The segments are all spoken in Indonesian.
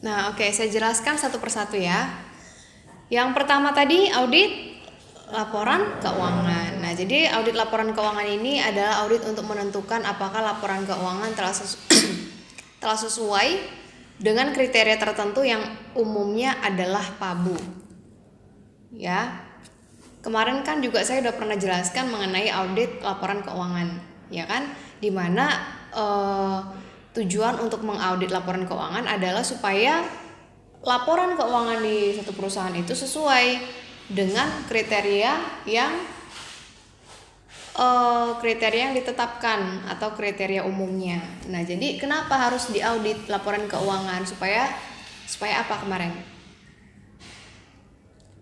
Nah, oke, saya jelaskan satu persatu ya. Yang pertama tadi audit laporan keuangan. Nah, jadi audit laporan keuangan ini adalah audit untuk menentukan apakah laporan keuangan telah sesuai dengan kriteria tertentu yang umumnya adalah PABU. Ya. Kemarin kan juga saya udah pernah jelaskan mengenai audit laporan keuangan, ya kan? Dimana tujuan untuk mengaudit laporan keuangan adalah supaya laporan keuangan di satu perusahaan itu sesuai dengan kriteria yang ditetapkan atau kriteria umumnya. Nah, jadi kenapa harus diaudit laporan keuangan supaya apa kemarin?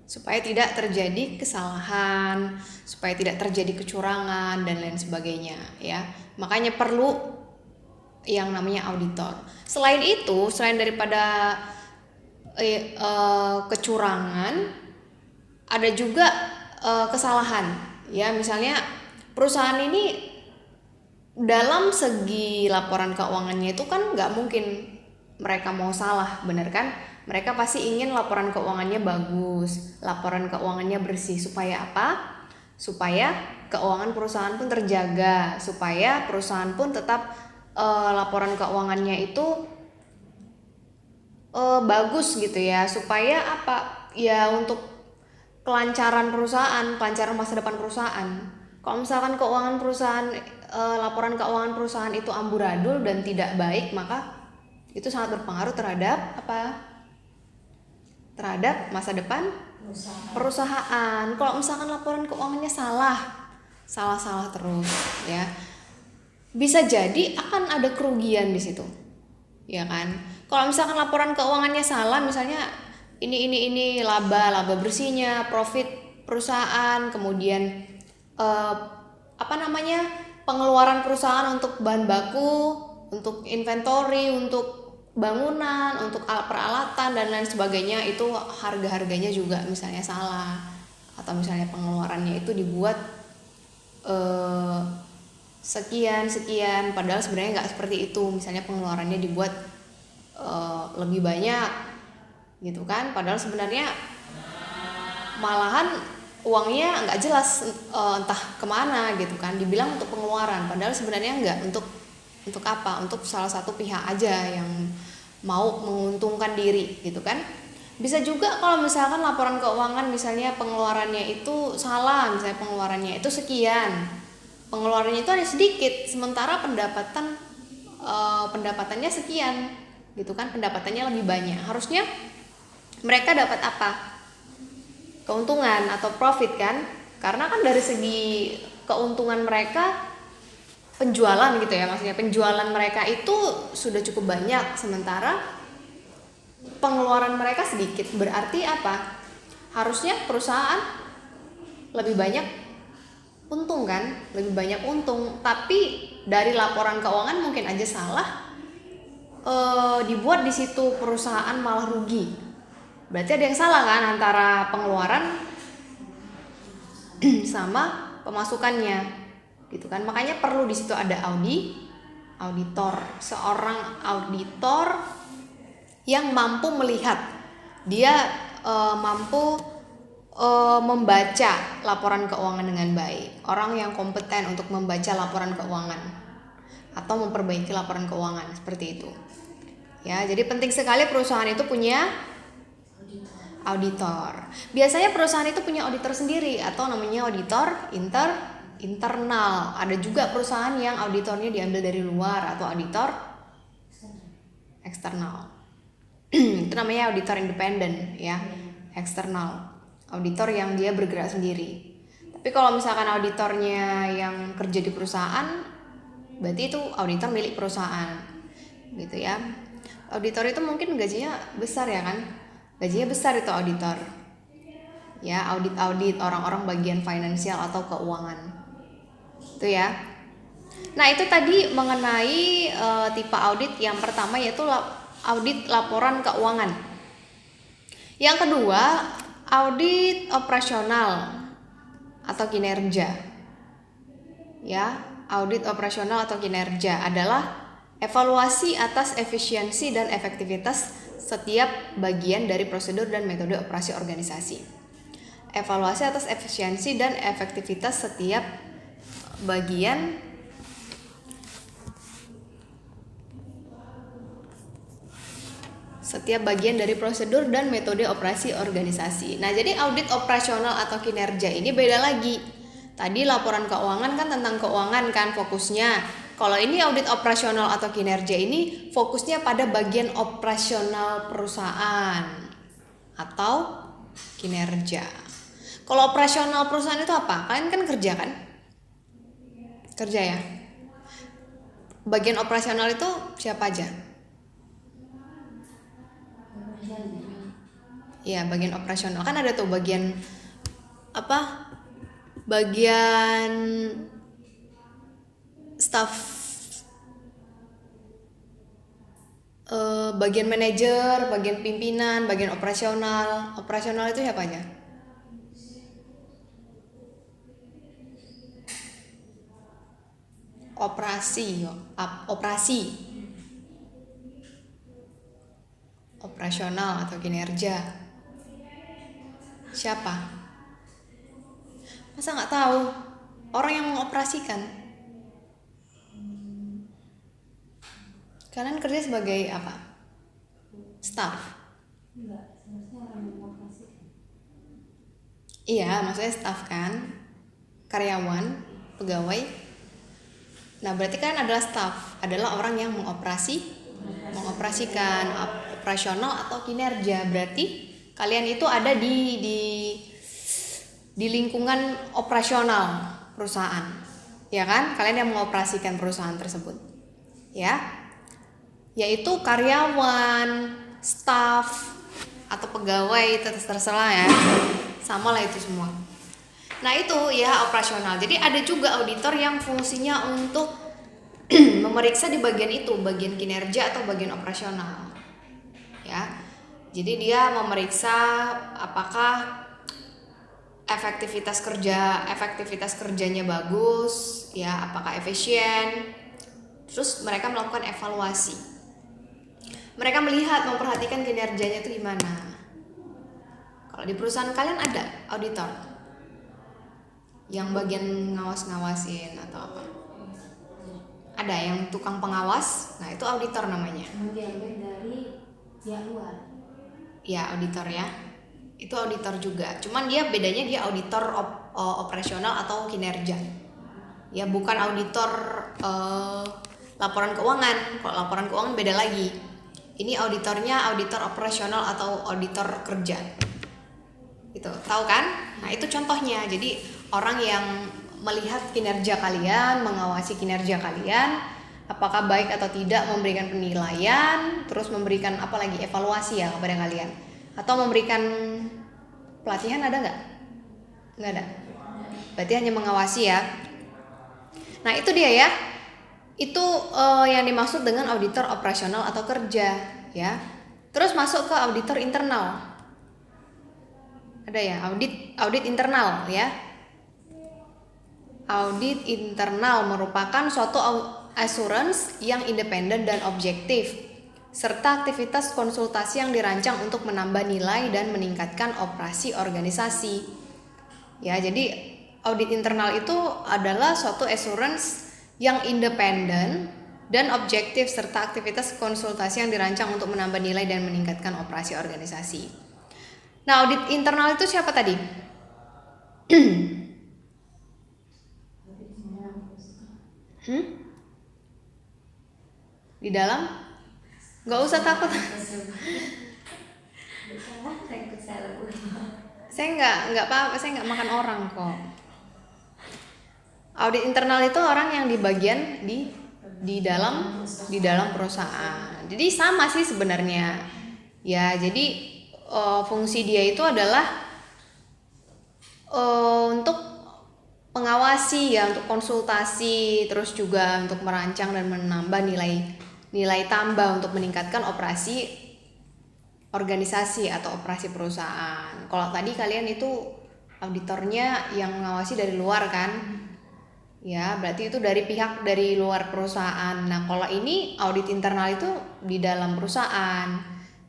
Supaya tidak terjadi kesalahan, supaya tidak terjadi kecurangan dan lain sebagainya, ya. Makanya perlu yang namanya auditor. Selain itu, selain daripada kecurangan, ada juga kesalahan, ya. Misalnya perusahaan ini dalam segi laporan keuangannya itu kan nggak mungkin mereka mau salah, bener kan? Mereka pasti ingin laporan keuangannya bagus, laporan keuangannya bersih. Supaya apa? Supaya keuangan perusahaan pun terjaga, supaya perusahaan pun tetap laporan keuangannya itu bagus gitu ya. Supaya apa? Ya untuk kelancaran perusahaan, kelancaran masa depan perusahaan. Kalau misalkan keuangan perusahaan, laporan keuangan perusahaan itu amburadul dan tidak baik, maka itu sangat berpengaruh terhadap apa? Terhadap masa depan perusahaan. Kalau misalkan laporan keuangannya salah terus, ya, bisa jadi akan ada kerugian di situ, ya kan? Kalau misalkan laporan keuangannya salah, misalnya ini laba bersihnya, profit perusahaan, kemudian pengeluaran perusahaan untuk bahan baku, untuk inventory, untuk bangunan, untuk peralatan dan lain sebagainya, itu harga-harganya juga misalnya salah, atau misalnya pengeluarannya itu dibuat sekian padahal sebenarnya nggak seperti itu. Misalnya pengeluarannya dibuat lebih banyak gitu kan, padahal sebenarnya malahan uangnya nggak jelas entah kemana gitu kan, dibilang untuk pengeluaran padahal sebenarnya nggak, untuk apa, untuk salah satu pihak aja yang mau menguntungkan diri gitu kan. Bisa juga kalau misalkan laporan keuangan misalnya pengeluarannya itu salah, misalnya pengeluarannya itu sekian, pengeluarannya itu ada sedikit, sementara pendapatannya sekian gitu kan, pendapatannya lebih banyak. Harusnya mereka dapat apa? Keuntungan atau profit kan, karena kan dari segi keuntungan mereka penjualan gitu ya, maksudnya penjualan mereka itu sudah cukup banyak, sementara pengeluaran mereka sedikit. Berarti apa? Harusnya perusahaan lebih banyak untung kan, lebih banyak untung. Tapi dari laporan keuangan mungkin aja salah, dibuat di situ perusahaan malah rugi. Berarti ada yang salah kan antara pengeluaran sama pemasukannya gitu kan. Makanya perlu di situ ada auditor, seorang auditor yang mampu melihat, dia mampu membaca laporan keuangan dengan baik, orang yang kompeten untuk membaca laporan keuangan atau memperbaiki laporan keuangan, seperti itu ya. Jadi penting sekali perusahaan itu punya auditor. Biasanya perusahaan itu punya auditor sendiri atau namanya auditor internal. Ada juga perusahaan yang auditornya diambil dari luar atau auditor eksternal. Itu namanya auditor independen ya, eksternal. Auditor yang dia bergerak sendiri. Tapi kalau misalkan auditornya yang kerja di perusahaan, berarti itu auditor milik perusahaan gitu ya. Auditor itu mungkin gajinya besar ya kan, gajinya besar itu auditor ya, audit orang-orang bagian finansial atau keuangan itu ya. Nah, itu tadi mengenai tipe audit yang pertama, yaitu audit laporan keuangan. Yang kedua, audit operasional atau kinerja ya. Audit operasional atau kinerja adalah evaluasi atas efisiensi dan efektivitas setiap bagian dari prosedur dan metode operasi organisasi. Evaluasi atas efisiensi dan efektivitas setiap bagian dari prosedur dan metode operasi organisasi. Nah, jadi audit operasional atau kinerja ini beda lagi. Tadi laporan keuangan kan tentang keuangan kan fokusnya. Kalau ini audit operasional atau kinerja ini fokusnya pada bagian operasional perusahaan atau kinerja. Kalau operasional perusahaan itu apa? Kalian kan kerja kan? Kerja ya? Bagian operasional itu siapa aja? Ya, bagian operasional kan ada tuh bagian apa? Bagian staff, bagian manajer, bagian pimpinan, bagian operasional. Operasional itu siapa aja? Operasi, operasional atau kinerja. Siapa? Masa nggak tahu? Orang yang mengoperasikan. Kalian kerja sebagai apa? Staff? Enggak, seharusnya orang yang mengoperasikan. Iya, maksudnya staff kan? Karyawan, pegawai. Nah, berarti kan adalah staff, adalah orang yang mengoperasikan operasional atau kinerja. Berarti kalian itu ada di lingkungan operasional perusahaan. Ya kan? Kalian yang mengoperasikan perusahaan tersebut. Ya. Yaitu karyawan, staff atau pegawai, terserah ya. Sama lah itu semua. Nah, itu ya operasional. Jadi ada juga auditor yang fungsinya untuk memeriksa di bagian itu, bagian kinerja atau bagian operasional. Ya. Jadi dia memeriksa apakah efektivitas kerjanya bagus, ya, apakah efisien. Terus mereka melakukan evaluasi. Mereka memperhatikan kinerjanya itu gimana. Kalau di perusahaan kalian ada auditor yang bagian ngawas-ngawasin atau apa? Ada yang tukang pengawas, nah itu auditor namanya. Diambil dari pihak luar. Ya, auditor ya. Itu auditor juga. Cuman bedanya dia auditor operasional atau kinerja. Ya, bukan auditor laporan keuangan. Kalau laporan keuangan beda lagi. Ini auditornya auditor operasional atau auditor kerja. Gitu. Tahu kan? Nah, itu contohnya. Jadi orang yang melihat kinerja kalian, mengawasi kinerja kalian, apakah baik atau tidak, memberikan penilaian, terus memberikan apa lagi, evaluasi ya kepada kalian, atau memberikan pelatihan, ada nggak? Nggak ada. Berarti hanya mengawasi ya. Nah, itu dia ya. Itu yang dimaksud dengan auditor operasional atau kerja ya. Terus masuk ke auditor internal. Ada ya, audit internal ya. Audit internal merupakan suatu assurance yang independen dan objektif, serta aktivitas konsultasi yang dirancang untuk menambah nilai dan meningkatkan operasi organisasi. Ya, jadi audit internal itu adalah suatu assurance yang independen dan objektif serta aktivitas konsultasi yang dirancang untuk menambah nilai dan meningkatkan operasi organisasi. Nah, audit internal itu siapa tadi? Di dalam? Gak usah takut. Saya nggak apa-apa, saya nggak makan orang kok. Audit internal itu orang yang di bagian di dalam perusahaan. Jadi sama sih sebenarnya. Ya, jadi fungsi dia itu adalah untuk pengawasi ya, untuk konsultasi, terus juga untuk merancang dan menambah nilai tambah untuk meningkatkan operasi organisasi atau operasi perusahaan. Kalau tadi kalian itu auditornya yang mengawasi dari luar kan? Ya, berarti itu dari luar perusahaan. Nah, kalau ini audit internal itu di dalam perusahaan.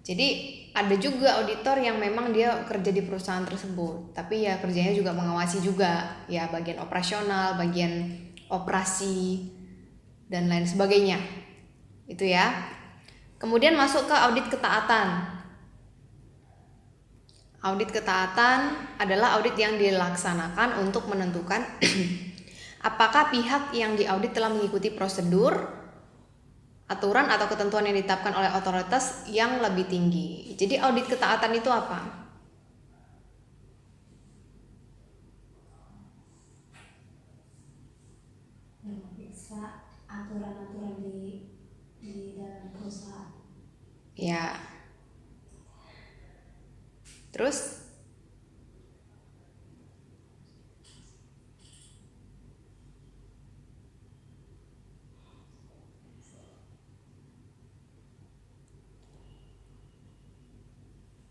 Jadi ada juga auditor yang memang dia kerja di perusahaan tersebut, tapi ya kerjanya juga mengawasi juga, ya bagian operasional, bagian operasi dan lain sebagainya. Itu ya. Kemudian masuk ke audit ketaatan. Audit ketaatan adalah audit yang dilaksanakan untuk menentukan apakah pihak yang diaudit telah mengikuti prosedur, aturan atau ketentuan yang ditetapkan oleh otoritas yang lebih tinggi. Jadi audit ketaatan itu apa? Memeriksa aturan-aturan di dalam perusahaan. Ya. Terus?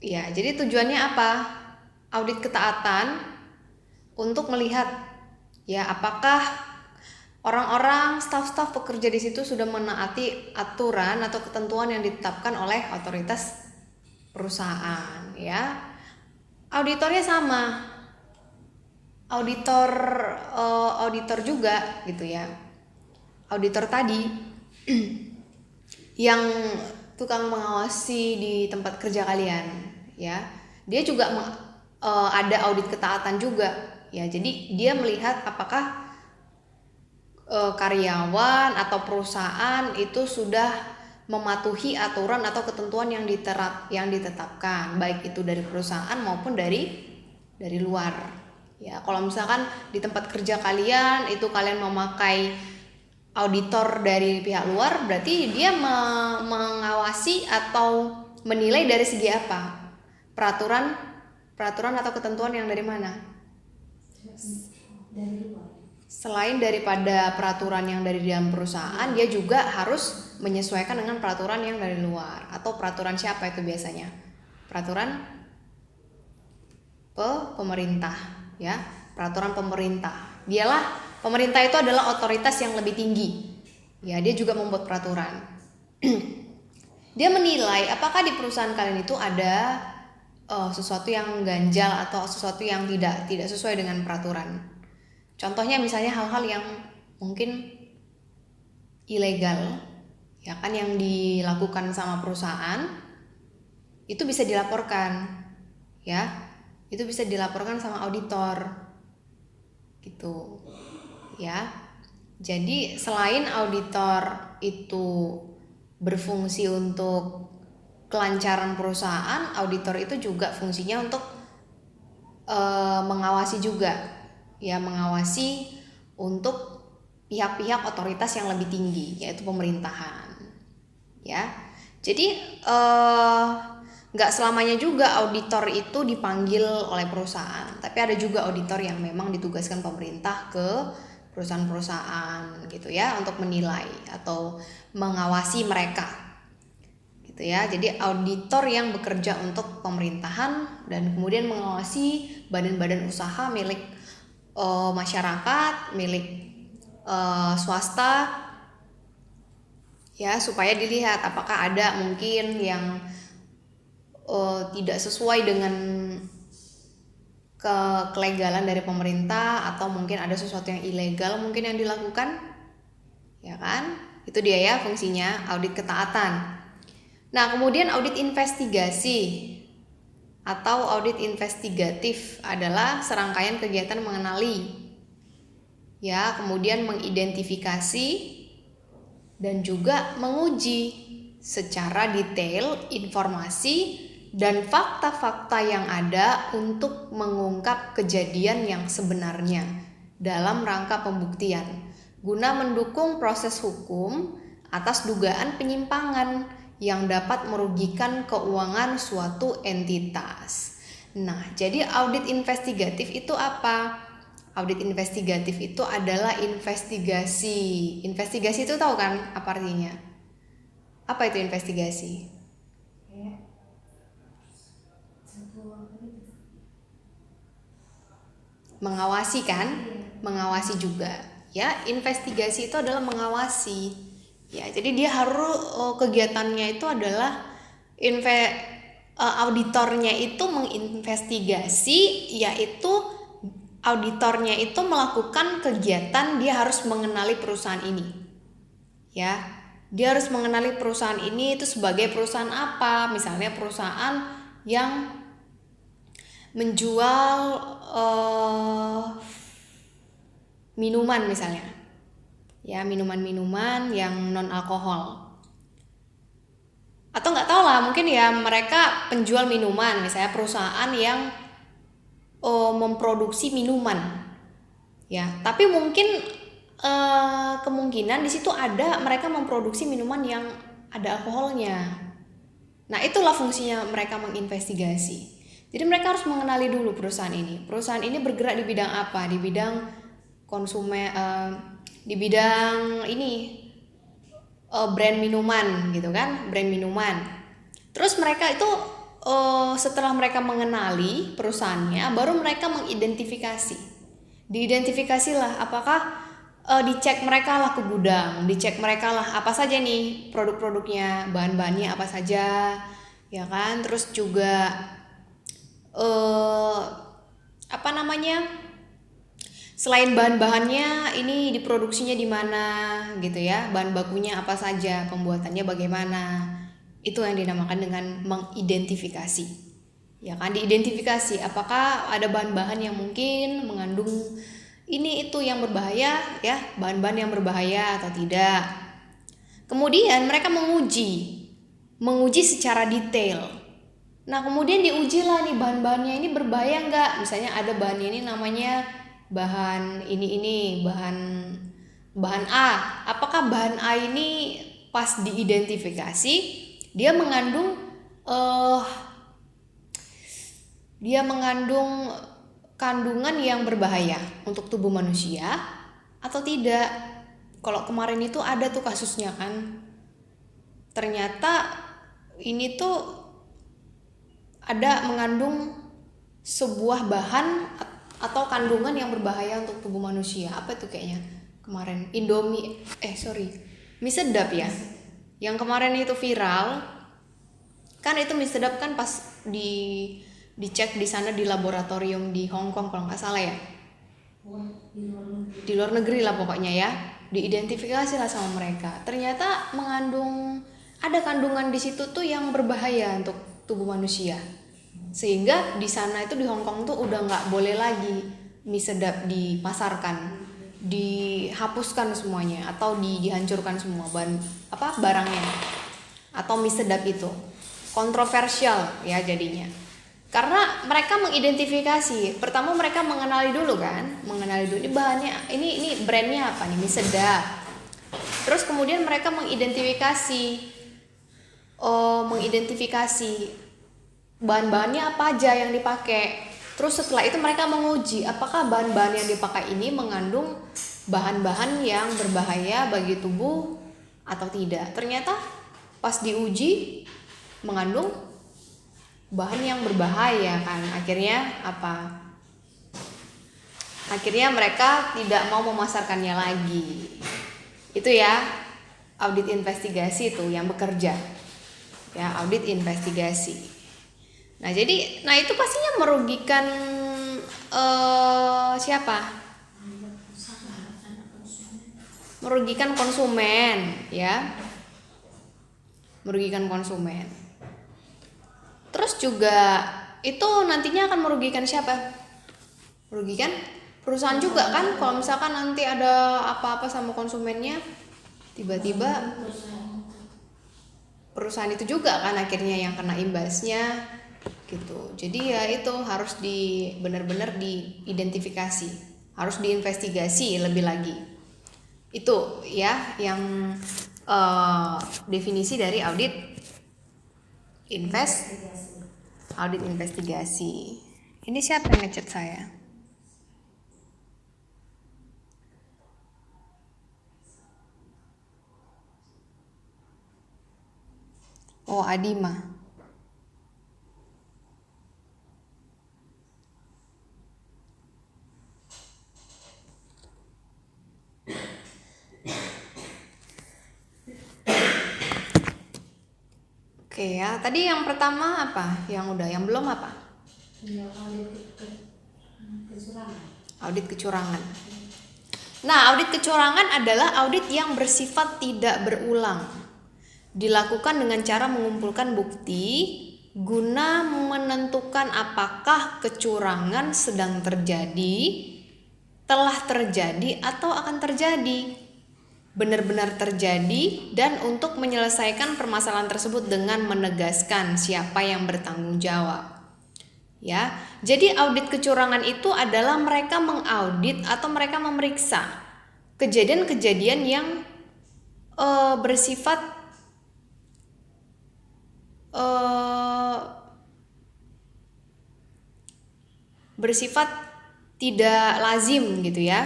Ya, jadi tujuannya apa? Audit ketaatan untuk melihat ya apakah orang-orang staf-staf pekerja di situ sudah menaati aturan atau ketentuan yang ditetapkan oleh otoritas perusahaan, ya. Auditornya sama. Auditor juga gitu ya. Auditor tadi yang tukang mengawasi di tempat kerja kalian, ya, dia juga ada audit ketaatan juga, ya. Jadi dia melihat apakah karyawan atau perusahaan itu sudah mematuhi aturan atau ketentuan yang ditetapkan, baik itu dari perusahaan maupun dari luar. Ya, kalau misalkan di tempat kerja kalian itu kalian memakai auditor dari pihak luar, berarti dia mengawasi atau menilai dari segi apa? Peraturan atau ketentuan yang dari mana? Dari luar. Selain daripada peraturan yang dari dalam perusahaan, dia juga harus menyesuaikan dengan peraturan yang dari luar. Atau peraturan siapa itu biasanya? Peraturan pemerintah, ya. Peraturan pemerintah. Pemerintah itu adalah otoritas yang lebih tinggi. Ya, dia juga membuat peraturan. Dia menilai apakah di perusahaan kalian itu ada sesuatu yang ganjal atau sesuatu yang tidak sesuai dengan peraturan. Contohnya misalnya hal-hal yang mungkin ilegal, ya kan, yang dilakukan sama perusahaan, itu bisa dilaporkan, ya. Itu bisa dilaporkan sama auditor. Gitu. Ya. Jadi selain auditor itu berfungsi untuk kelancaran perusahaan, auditor itu juga fungsinya untuk mengawasi juga, ya, mengawasi untuk pihak-pihak otoritas yang lebih tinggi, yaitu pemerintahan, ya. Jadi nggak selamanya juga auditor itu dipanggil oleh perusahaan, tapi ada juga auditor yang memang ditugaskan pemerintah ke perusahaan-perusahaan gitu ya, untuk menilai atau mengawasi mereka gitu ya. Jadi auditor yang bekerja untuk pemerintahan dan kemudian mengawasi badan-badan usaha milik masyarakat, milik swasta, ya, supaya dilihat apakah ada mungkin yang tidak sesuai dengan kelegalan dari pemerintah, atau mungkin ada sesuatu yang ilegal mungkin yang dilakukan, ya kan? Itu dia ya fungsinya audit ketaatan. Nah, kemudian audit investigasi atau audit investigatif adalah serangkaian kegiatan mengenali, ya, kemudian mengidentifikasi dan juga menguji secara detail informasi dan fakta-fakta yang ada untuk mengungkap kejadian yang sebenarnya dalam rangka pembuktian, guna mendukung proses hukum atas dugaan penyimpangan yang dapat merugikan keuangan suatu entitas. Nah, jadi audit investigatif itu apa? Audit investigatif itu adalah investigasi. Investigasi itu tahu kan apa artinya? Apa itu investigasi? Mengawasi kan? Mengawasi juga. Ya, investigasi itu adalah mengawasi. Ya, jadi dia harus kegiatannya itu adalah auditornya itu menginvestigasi, yaitu auditornya itu melakukan kegiatan, dia harus mengenali perusahaan ini. Ya, dia harus mengenali perusahaan ini itu sebagai perusahaan apa. Misalnya perusahaan yang menjual minuman misalnya. Ya, minuman-minuman yang non alkohol. Atau nggak tahu lah, mungkin ya mereka penjual minuman, misalnya perusahaan yang memproduksi minuman, ya. Tapi mungkin kemungkinan di situ ada mereka memproduksi minuman yang ada alkoholnya. Nah, itulah fungsinya mereka menginvestigasi. Jadi mereka harus mengenali dulu perusahaan ini. Perusahaan ini bergerak di bidang apa? Di bidang konsumen, di bidang ini. Brand minuman gitu kan, brand minuman. Terus mereka itu setelah mereka mengenali perusahaannya, baru mereka mengidentifikasi. Diidentifikasilah apakah dicek mereka lah ke gudang, dicek mereka lah apa saja nih produk-produknya, bahan-bahannya apa saja, ya kan. Terus juga apa namanya? Selain bahan-bahannya, ini diproduksinya di mana gitu ya, bahan bakunya apa saja, pembuatannya bagaimana. Itu yang dinamakan dengan mengidentifikasi. Ya kan, diidentifikasi apakah ada bahan-bahan yang mungkin mengandung ini itu yang berbahaya ya, bahan-bahan yang berbahaya atau tidak. Kemudian mereka menguji secara detail. Nah, kemudian diujilah nih bahan-bahannya ini berbahaya enggak. Misalnya ada bahannya ini namanya bahan ini bahan A. Apakah bahan A ini pas diidentifikasi dia mengandung kandungan yang berbahaya untuk tubuh manusia atau tidak. Kalau kemarin itu ada tuh kasusnya kan, ternyata ini tuh ada mengandung sebuah bahan atau kandungan yang berbahaya untuk tubuh manusia. Apa itu kayaknya kemarin mie sedap ya, yang kemarin itu viral kan. Itu mie sedap kan pas dicek di sana di laboratorium di Hong Kong kalau nggak salah ya, di luar negeri lah pokoknya ya. Diidentifikasi lah sama mereka, ternyata ada kandungan di situ tuh yang berbahaya untuk tubuh manusia. Sehingga di sana itu di Hong Kong tuh udah nggak boleh lagi mie sedap dipasarkan, dihapuskan semuanya atau dihancurkan semua barangnya atau mie sedap itu. Kontroversial ya jadinya, karena mereka mengidentifikasi. Pertama mereka mengenali dulu ini bahannya, ini brandnya apa nih, mie sedap. Terus kemudian mereka mengidentifikasi bahan-bahannya apa aja yang dipakai. Terus setelah itu mereka menguji apakah bahan-bahan yang dipakai ini mengandung bahan-bahan yang berbahaya bagi tubuh atau tidak. Ternyata pas diuji mengandung bahan yang berbahaya kan. Akhirnya mereka tidak mau memasarkannya lagi. Itu ya, audit investigasi itu yang bekerja. Ya, audit investigasi. Nah itu pastinya merugikan siapa? Merugikan konsumen ya, merugikan konsumen. Terus juga itu nantinya akan merugikan siapa? Merugikan perusahaan juga kan. Kalau misalkan nanti ada apa-apa sama konsumennya, tiba-tiba perusahaan itu juga kan akhirnya yang kena imbasnya gitu. Jadi ya itu harus benar-benar diidentifikasi, harus diinvestigasi lebih lagi. Itu ya yang definisi dari audit investigasi. Ini siapa yang ngechat saya? Oh, Adima. Oke ya, tadi yang pertama apa? Yang belum apa? Ya, kecurangan. Audit kecurangan. Nah, audit kecurangan adalah audit yang bersifat tidak berulang. Dilakukan dengan cara mengumpulkan bukti guna menentukan apakah kecurangan sedang terjadi, telah terjadi atau akan terjadi, benar-benar terjadi, dan untuk menyelesaikan permasalahan tersebut dengan menegaskan siapa yang bertanggung jawab. Ya, jadi audit kecurangan itu adalah mereka mengaudit atau mereka memeriksa kejadian-kejadian yang bersifat tidak lazim gitu ya.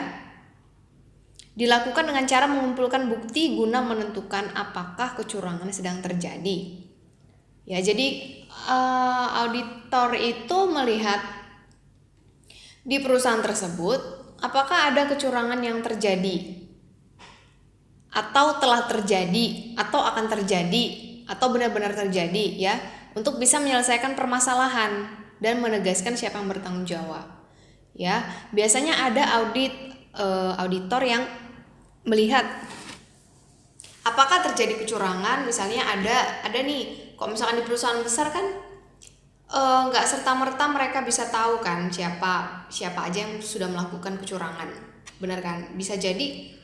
Dilakukan dengan cara mengumpulkan bukti guna menentukan apakah kecurangan sedang terjadi. Ya, jadi auditor itu melihat di perusahaan tersebut apakah ada kecurangan yang terjadi atau telah terjadi atau akan terjadi atau benar-benar terjadi ya, untuk bisa menyelesaikan permasalahan dan menegaskan siapa yang bertanggung jawab. Ya, biasanya ada auditor yang melihat apakah terjadi kecurangan. Misalnya ada nih, kalau misalkan di perusahaan besar kan nggak serta-merta mereka bisa tahu kan siapa aja yang sudah melakukan kecurangan, benar kan? Bisa jadi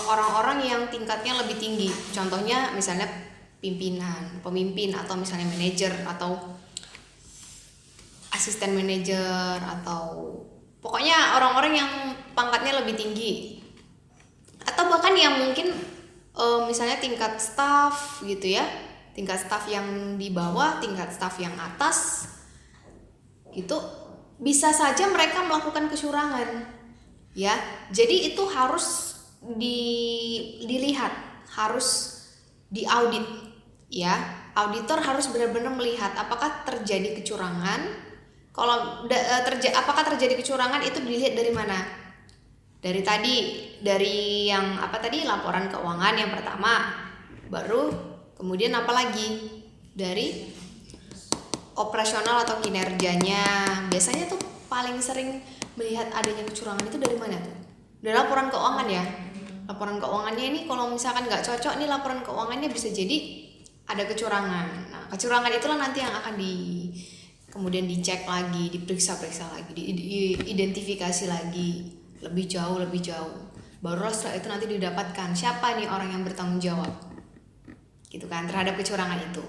orang-orang yang tingkatnya lebih tinggi, contohnya misalnya pemimpin atau misalnya manajer atau asisten manajer, atau pokoknya orang-orang yang pangkatnya lebih tinggi, atau bahkan yang mungkin misalnya tingkat staff gitu ya, tingkat staff yang di bawah, tingkat staff yang atas gitu, bisa saja mereka melakukan kecurangan ya. Jadi itu harus dilihat, harus diaudit ya. Auditor harus benar-benar melihat apakah terjadi kecurangan. Kalau apakah terjadi kecurangan itu dilihat dari mana? Dari yang apa tadi, laporan keuangan yang pertama, baru kemudian apa lagi, dari operasional atau kinerjanya. Biasanya tuh paling sering melihat adanya kecurangan itu dari mana tuh? Dari laporan keuangan ya. Laporan keuangannya ini kalau misalkan nggak cocok nih laporan keuangannya, bisa jadi ada kecurangan. Nah, kecurangan itulah nanti yang akan kemudian dicek lagi, diperiksa lagi, diidentifikasi lagi lebih jauh. Baru setelah itu nanti didapatkan siapa nih orang yang bertanggung jawab, gitu kan, terhadap kecurangan itu.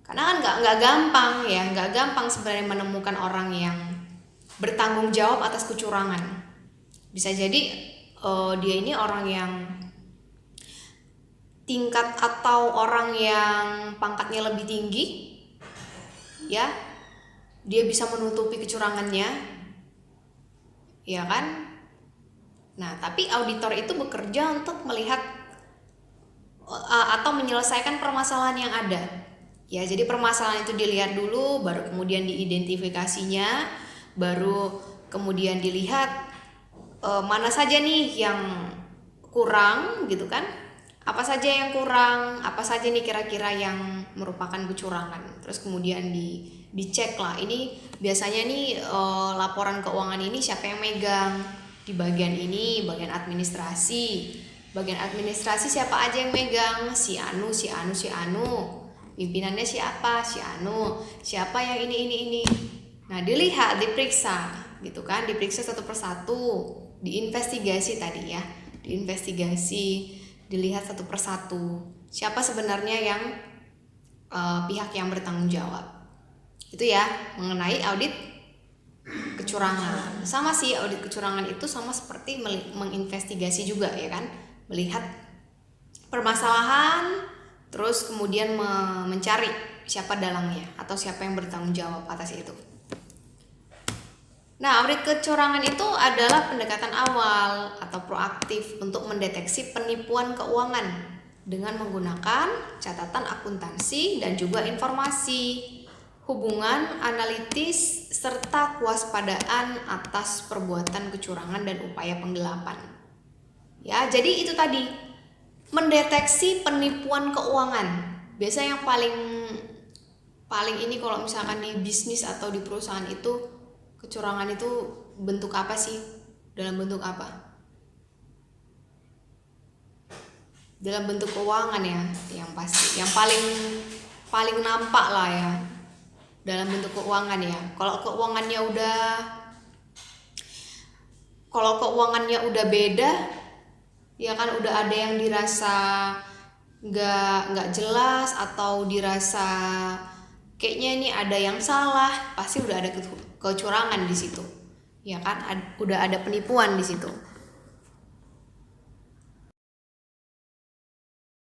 Karena kan nggak gampang sebenarnya menemukan orang yang bertanggung jawab atas kecurangan. Bisa jadi dia ini orang yang tingkat atau orang yang pangkatnya lebih tinggi ya, dia bisa menutupi kecurangannya ya kan. Nah, tapi auditor itu bekerja untuk melihat atau menyelesaikan permasalahan yang ada ya. Jadi permasalahan itu dilihat dulu, baru kemudian diidentifikasinya, baru kemudian dilihat mana saja nih yang kurang gitu kan, apa saja yang kurang, apa saja nih kira-kira yang merupakan kecurangan. Terus kemudian dicek lah, ini biasanya nih laporan keuangan ini siapa yang megang di bagian ini, bagian administrasi siapa aja yang megang, si anu, pimpinannya siapa, si anu, siapa yang ini. Nah, dilihat, diperiksa gitu kan, diperiksa satu persatu, diinvestigasi tadi ya, dilihat satu persatu siapa sebenarnya yang pihak yang bertanggung jawab. Itu ya mengenai audit kecurangan. Sama sih, audit kecurangan itu sama seperti menginvestigasi juga ya kan, melihat permasalahan terus kemudian mencari siapa dalangnya atau siapa yang bertanggung jawab atas itu. Nah, audit kecurangan itu adalah pendekatan awal atau proaktif untuk mendeteksi penipuan keuangan dengan menggunakan catatan akuntansi dan juga informasi, hubungan analitis, serta kewaspadaan atas perbuatan kecurangan dan upaya penggelapan. Ya, jadi itu tadi mendeteksi penipuan keuangan. Biasa yang paling ini kalau misalkan di bisnis atau di perusahaan itu kecurangan itu bentuk apa sih? Dalam bentuk apa? Dalam bentuk keuangan ya, yang pasti. Yang paling nampak lah ya. Dalam bentuk keuangan ya. Kalau keuangannya udah beda, ya kan udah ada yang dirasa nggak jelas atau dirasa kayaknya ini ada yang salah, pasti udah ada kecurangan di situ, ya kan? Udah ada penipuan di situ.